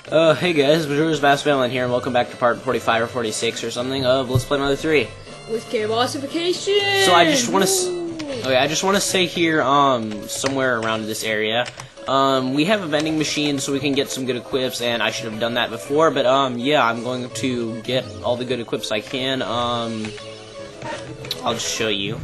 Hey guys, MajorasMaskMailman here, and welcome back to part 45 or 46 or something of Let's Play Mother 3. With chaosification! So I just want to say here, somewhere around this area, we have a vending machine so we can get some good equips, and I should have done that before, but, yeah, I'm going to get all the good equips I can. I'll just show you.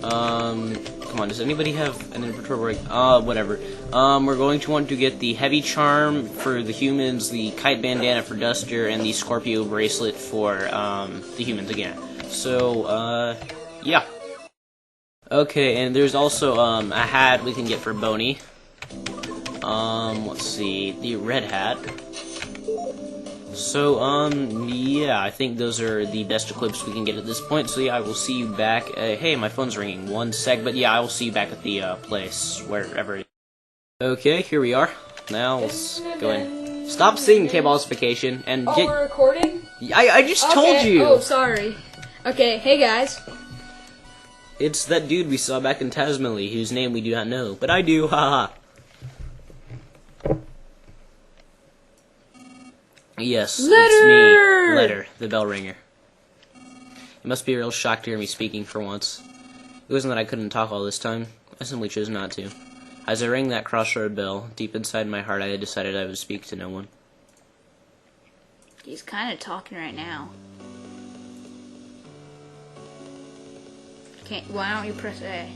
Come on, does anybody have an inventory? Whatever. We're going to want to get the heavy charm for the humans, the kite bandana for Duster, and the Scorpio bracelet for, the humans again. So, yeah. Okay, and there's also, a hat we can get for Boney. Let's see, the red hat. So, yeah, I think those are the best equips we can get at this point. So, yeah, I will see you back. Hey, my phone's ringing. One sec, but yeah, I will see you back at the, place, wherever it is. Okay, here we are. Now, let's go in. Stop singing K-Ballsification and get... we're recording? I just told you! Oh, sorry. Okay, hey guys. It's that dude we saw back in Tasmily, whose name we do not know, but I do, haha. Yes, it's me, Letter, the bell ringer. It must be a real shock to hear me speaking for once. It wasn't that I couldn't talk all this time, I simply chose not to. As I rang that crossroad bell, deep inside my heart I had decided I would speak to no one. He's kind of talking right now. Why don't you press A?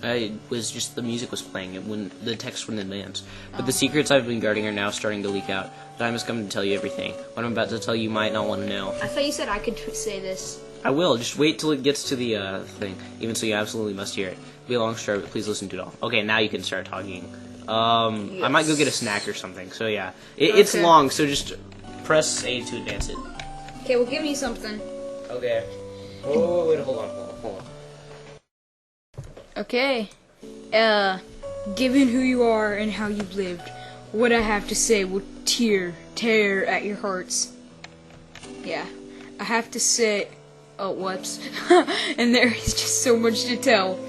The music was playing, the text wouldn't advance. But the secrets I've been guarding are now starting to leak out. The time has come to tell you everything. What I'm about to tell you might not want to know. I thought you said I could say this. I will, just wait till it gets to the, thing. Even so, you absolutely must hear it. It'll be a long story, but please listen to it all. Okay, now you can start talking. Yes. I might go get a snack or something, so yeah. It's long, so just press A to advance it. Okay, well give me something. Okay. Oh, wait, hold on. Okay, given who you are and how you've lived, what I have to say will tear at your hearts. Yeah, I have to say, oh, whoops, and there is just so much to tell.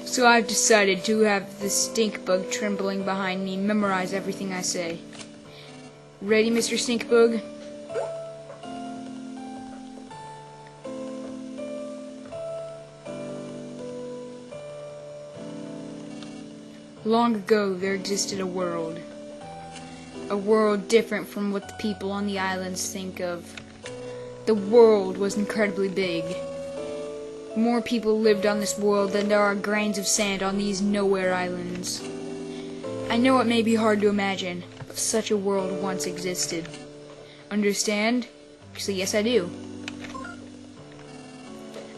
So I've decided to have the stink bug trembling behind me memorize everything I say. Ready, Mr. Stink Bug? Long ago, there existed a world different from what the people on the islands think of. The world was incredibly big. More people lived on this world than there are grains of sand on these nowhere islands. I know it may be hard to imagine, but such a world once existed. Understand? So yes, I do.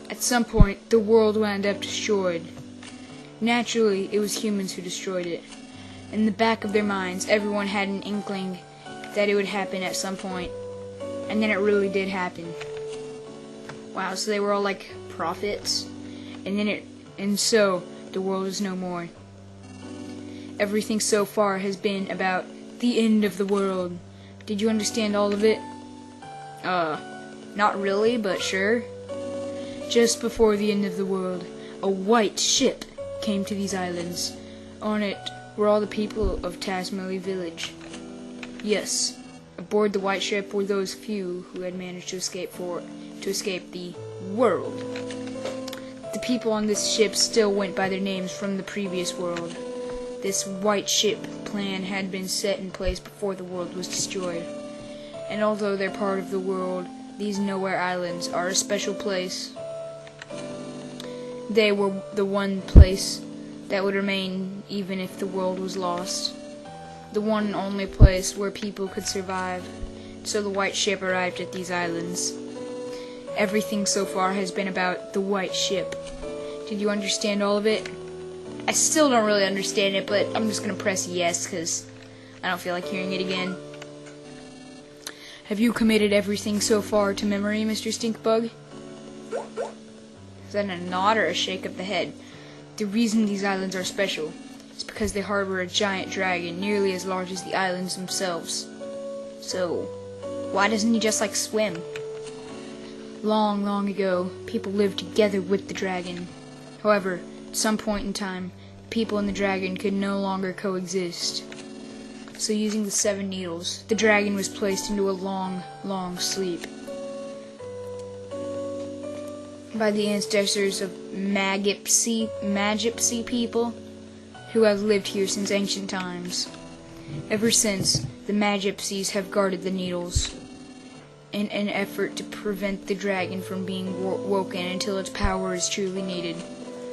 At some point, the world wound up destroyed. Naturally, it was humans who destroyed it. In the back of their minds, everyone had an inkling that it would happen at some point. And then it really did happen. Wow, so they were all like prophets. And so, the world is no more. Everything so far has been about the end of the world. Did you understand all of it? Not really, but sure. Just before the end of the world, a white ship came to these islands. On it were all the people of Tasmily village. Yes, aboard the white ship were those few who had managed to escape the world. The people on this ship still went by their names from the previous world. This white ship plan had been set in place before the world was destroyed. And although they're part of the world, these nowhere islands are a special place. They were the one place that would remain even if the world was lost. The one and only place where people could survive. So the white ship arrived at these islands. Everything so far has been about the white ship. Did you understand all of it? I still don't really understand it, but I'm just gonna press yes because I don't feel like hearing it again. Have you committed everything so far to memory, Mr. Stinkbug? Is that a nod or a shake of the head? The reason these islands are special is because they harbor a giant dragon nearly as large as the islands themselves. So, why doesn't he just like swim? Long, long ago, people lived together with the dragon. However, at some point in time, people and the dragon could no longer coexist. So using the 7 needles, the dragon was placed into a long, long sleep by the ancestors of Magipsy people who have lived here since ancient times. Ever since, the Magipsies have guarded the needles in an effort to prevent the dragon from being woken until its power is truly needed.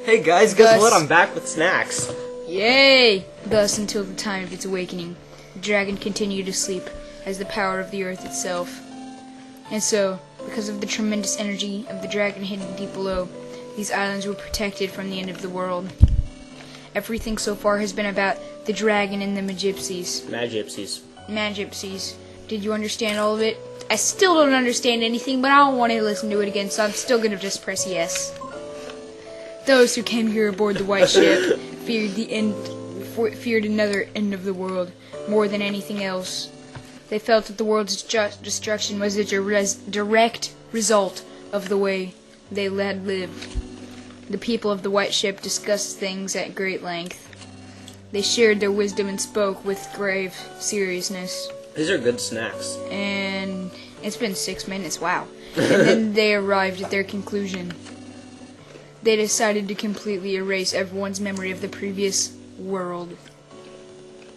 Hey guys, guess what? I'm back with snacks. Yay! Thus, until the time of its awakening, the dragon continued to sleep as the power of the earth itself. And so, because of the tremendous energy of the dragon hidden deep below, these islands were protected from the end of the world. Everything so far has been about the dragon and the Magipsies. Magipsies. Did you understand all of it? I still don't understand anything, but I don't want to listen to it again, so I'm still going to just press yes. Those who came here aboard the white ship feared another end of the world more than anything else. They felt that the world's destruction was a direct result of the way they had lived. The people of the white ship discussed things at great length. They shared their wisdom and spoke with grave seriousness. These are good snacks. And it's been 6 minutes, wow. And then they arrived at their conclusion. They decided to completely erase everyone's memory of the previous world.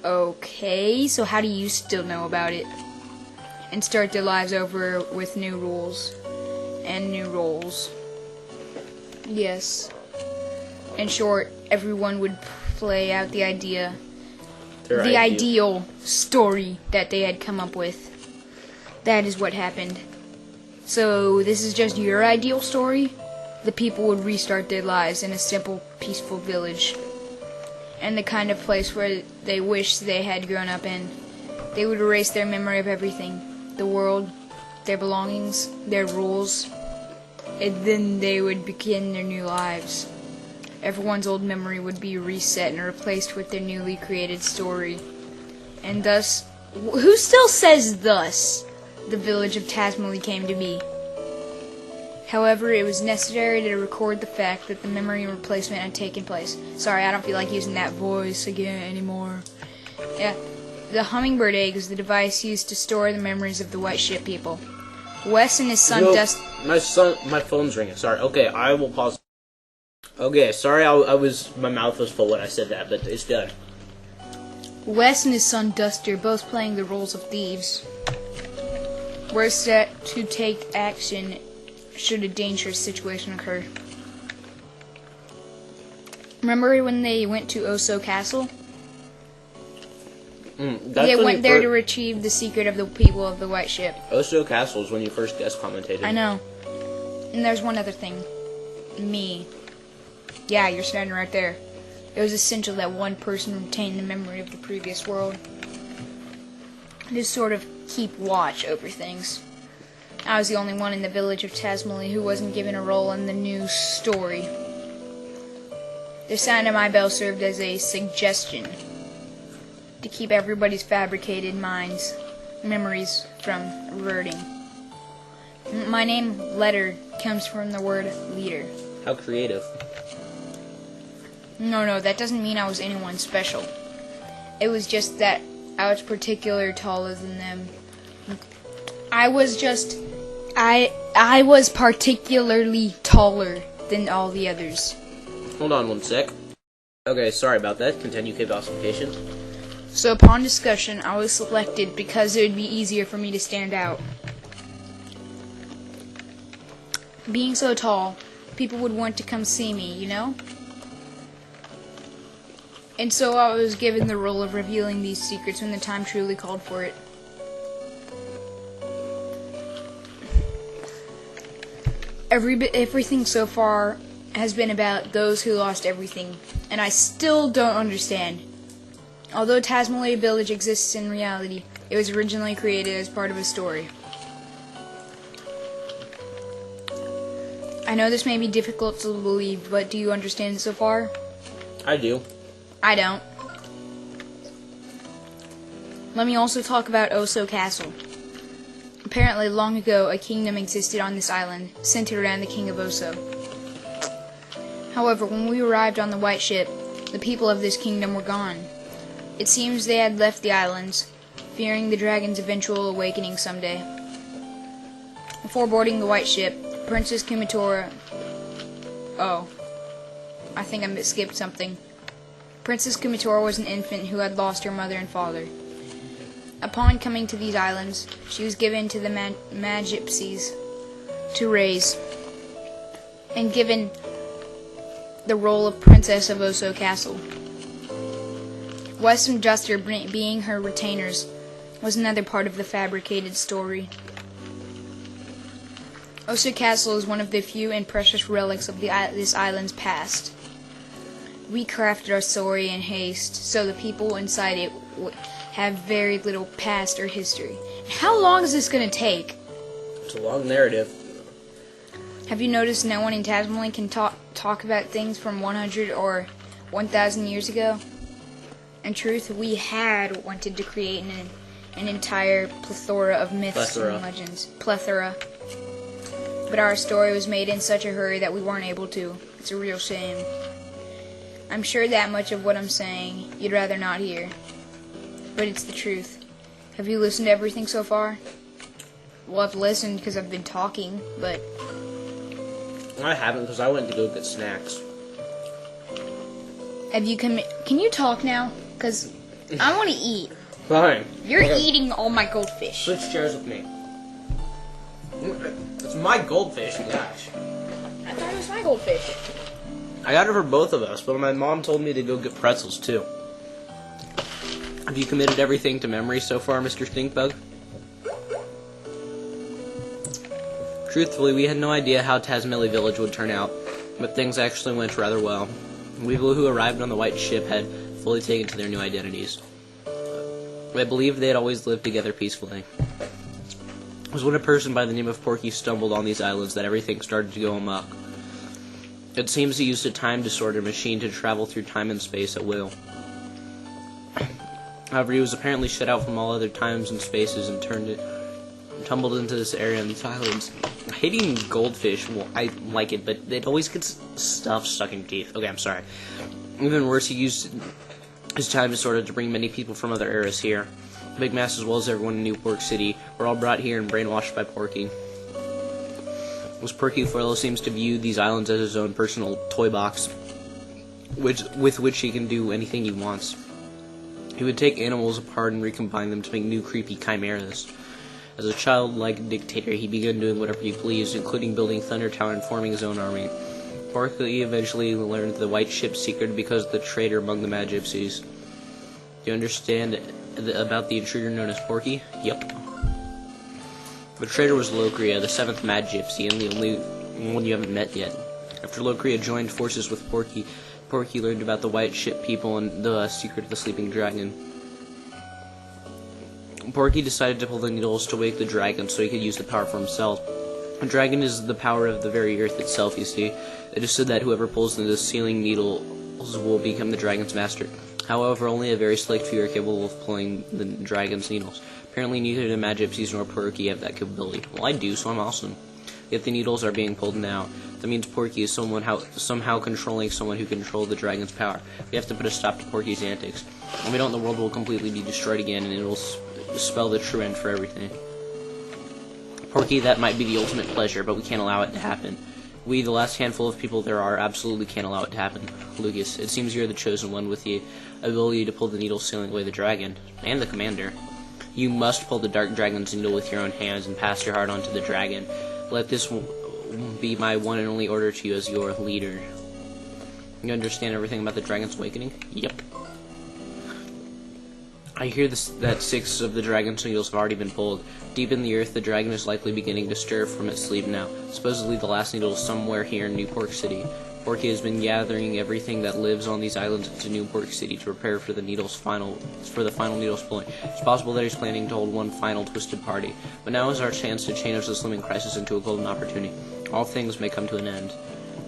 Okay, so how do you still know about it? And start their lives over with new rules and new roles. Yes. In short, everyone would play out the ideal story that they had come up with. That is what happened. So, this is just your ideal story? The people would restart their lives in a simple, peaceful village. And the kind of place where they wish they had grown up in. They would erase their memory of everything. The world, their belongings, their rules. And then they would begin their new lives. Everyone's old memory would be reset and replaced with their newly created story. And thus, who still says thus? The village of Tasmally came to be. However, it was necessary to record the fact that the memory replacement had taken place. Sorry, I don't feel like using that voice again anymore. Yeah, the hummingbird egg is the device used to store the memories of the white ship people. Wes and his son my phone's ringing. Sorry. Okay, I will pause. Okay, sorry, my mouth was full when I said that, but it's done. Wes and his son Duster, both playing the roles of thieves, were set to take action should a dangerous situation occur. Remember when they went to Oso Castle? They went there to retrieve the secret of the people of the white ship. Oso Castle is when you first guest commentated. I know. And there's one other thing. Me. Yeah, you're standing right there. It was essential that one person retain the memory of the previous world. To sort of keep watch over things. I was the only one in the village of Tasmally who wasn't given a role in the new story. The sound of my bell served as a suggestion to keep everybody's fabricated memories from reverting. My name, Letter, comes from the word leader. How creative. No, that doesn't mean I was anyone special. It was just that I was particularly taller than them. I was particularly taller than all the others. Hold on one sec. Okay, sorry about that. Continue, keep patient. So upon discussion, I was selected because it would be easier for me to stand out. Being so tall, people would want to come see me, you know? And so I was given the role of revealing these secrets when the time truly called for it. Everything so far has been about those who lost everything, and I still don't understand. Although Tasmally Village exists in reality, it was originally created as part of a story. I know this may be difficult to believe, but do you understand so far? I do. I don't. Let me also talk about Oso Castle. Apparently, long ago, a kingdom existed on this island, centered around the king of Oso. However, when we arrived on the white ship, the people of this kingdom were gone. It seems they had left the islands, fearing the dragon's eventual awakening someday. Before boarding the white ship, Princess Kumatora... Oh, I think I skipped something. Princess Kumatora was an infant who had lost her mother and father. Upon coming to these islands, she was given to the Magypsies to raise, and given the role of Princess of Oso Castle. West and Duster being her retainers was another part of the fabricated story. Oso Castle is one of the few and precious relics of this island's past. We crafted our story in haste, so the people inside it have very little past or history. How long is this going to take? It's a long narrative. Have you noticed no one in Tasmania can talk about things from 100 or 1,000 years ago? In truth, we had wanted to create an entire plethora of myths and legends. Plethora. But our story was made in such a hurry that we weren't able to. It's a real shame. I'm sure that much of what I'm saying you'd rather not hear. But it's the truth. Have you listened to everything so far? Well, I've listened because I've been talking, but... I haven't, because I went to go get snacks. Have you Can you talk now? Because I want to eat. Fine. You're eating all my goldfish. Switch chairs with me. It's my goldfish, gosh. I thought it was my goldfish. I got it for both of us, but my mom told me to go get pretzels, too. Have you committed everything to memory so far, Mr. Stinkbug? Truthfully, we had no idea how Tasmilly Village would turn out, but things actually went rather well. We who arrived on the white ship had fully taken to their new identities. I believed they had always lived together peacefully. It was when a person by the name of Porky stumbled on these islands that everything started to go amok. It seems he used a time disorder machine to travel through time and space at will. However, he was apparently shut out from all other times and spaces and tumbled into this area on these islands. Hating goldfish, well, I like it, but it always gets stuff stuck in your teeth. Okay, I'm sorry. Even worse, he used his time disorder to bring many people from other eras here. Big Mass as well as everyone in Newport City were all brought here and brainwashed by Porky. Porky Furlow seems to view these islands as his own personal toy box, with which he can do anything he wants. He would take animals apart and recombine them to make new creepy chimeras. As a childlike dictator, he began doing whatever he pleased, including building Thunder Tower and forming his own army. Porky eventually learned the white ship's secret because of the traitor among the Magypsies. Do you understand about the intruder known as Porky? Yep. The traitor was Locria, the 7th Magypsy, and the only one you haven't met yet. After Locria joined forces with Porky, Porky learned about the white ship people and the secret of the sleeping dragon. Porky decided to pull the needles to wake the dragon so he could use the power for himself. A dragon is the power of the very earth itself, you see. It is said that whoever pulls the sealing needles will become the dragon's master. However, only a very select few are capable of pulling the dragon's needles. Apparently neither the Magypsies nor Porky have that capability. Well, I do, so I'm awesome. Yet the needles are being pulled now. That means Porky is somehow controlling someone who controlled the dragon's power. We have to put a stop to Porky's antics. If we don't, the world will completely be destroyed again, and it will spell the true end for everything. Porky, that might be the ultimate pleasure, but we can't allow it to happen. We, the last handful of people there are, absolutely can't allow it to happen. Lucas, it seems you're the chosen one with the ability to pull the needle sealing away the dragon, and the commander. You must pull the dark dragon's needle with your own hands and pass your heart on to the dragon. Let this be my one and only order to you as your leader. You understand everything about the dragon's awakening? Yep. I hear that 6 of the dragon's needles have already been pulled. Deep in the earth, the dragon is likely beginning to stir from its sleep now. Supposedly the last needle is somewhere here in Newport City. Porky has been gathering everything that lives on these islands into Newport City to prepare for the final needle's pulling. It's possible that he's planning to hold one final twisted party, but now is our chance to change this slimming crisis into a golden opportunity. All things may come to an end,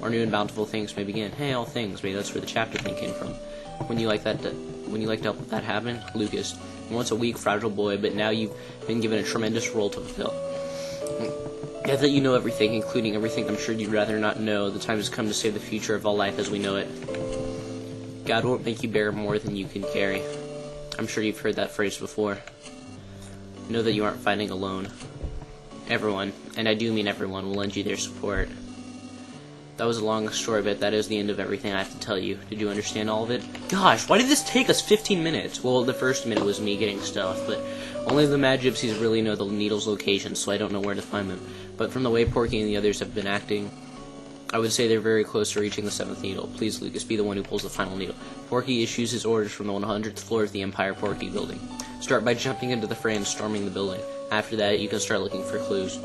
or new and bountiful things may begin. Hey, all things, maybe that's where the chapter thing came from. When you like to help that happen, Lucas. Once a weak, fragile boy, but now you've been given a tremendous role to fulfill. Now that you know everything, including everything I'm sure you'd rather not know, the time has come to save the future of all life as we know it. God won't make you bear more than you can carry. I'm sure you've heard that phrase before. Know that you aren't fighting alone. Everyone, and I do mean everyone, will lend you their support. That was a long story, but that is the end of everything I have to tell you. Did you understand all of it? Gosh, why did this take us 15 minutes? Well, the first minute was me getting stuff, but only the Mad Gypsies really know the needle's location, so I don't know where to find them. But from the way Porky and the others have been acting, I would say they're very close to reaching the 7th needle. Please, Lucas, be the one who pulls the final needle. Porky issues his orders from the 100th floor of the Empire Porky building. Start by jumping into the fray and storming the building. After that, you can start looking for clues.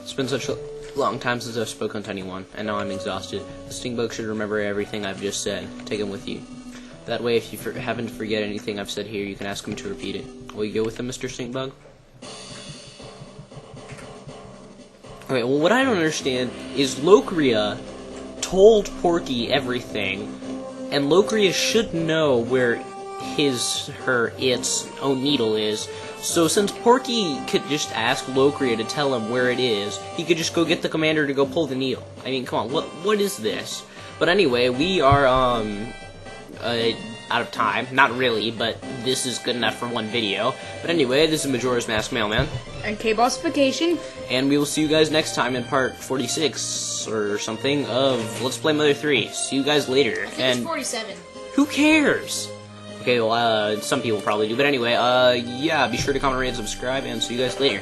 It's been such a long time since I've spoken to anyone, and now I'm exhausted. The Stingbug should remember everything I've just said. Take him with you. That way, if you happen to forget anything I've said here, you can ask him to repeat it. Will you go with him, Mr. Stingbug? Okay, well, what I don't understand is Locria told Porky everything, and Locria should know where its own needle is. So since Porky could just ask Locria to tell him where it is, he could just go get the commander to go pull the needle. I mean, come on, what is this? But anyway, we are out of time. Not really, but this is good enough for one video. But anyway, this is MajorasMaskMailman. And K-Bossification. And we will see you guys next time in part 46 or something of Let's Play Mother 3. See you guys later. I think it's 47. Who cares? Okay, well, some people probably do. But anyway, yeah, be sure to comment, rate, and subscribe, and see you guys later.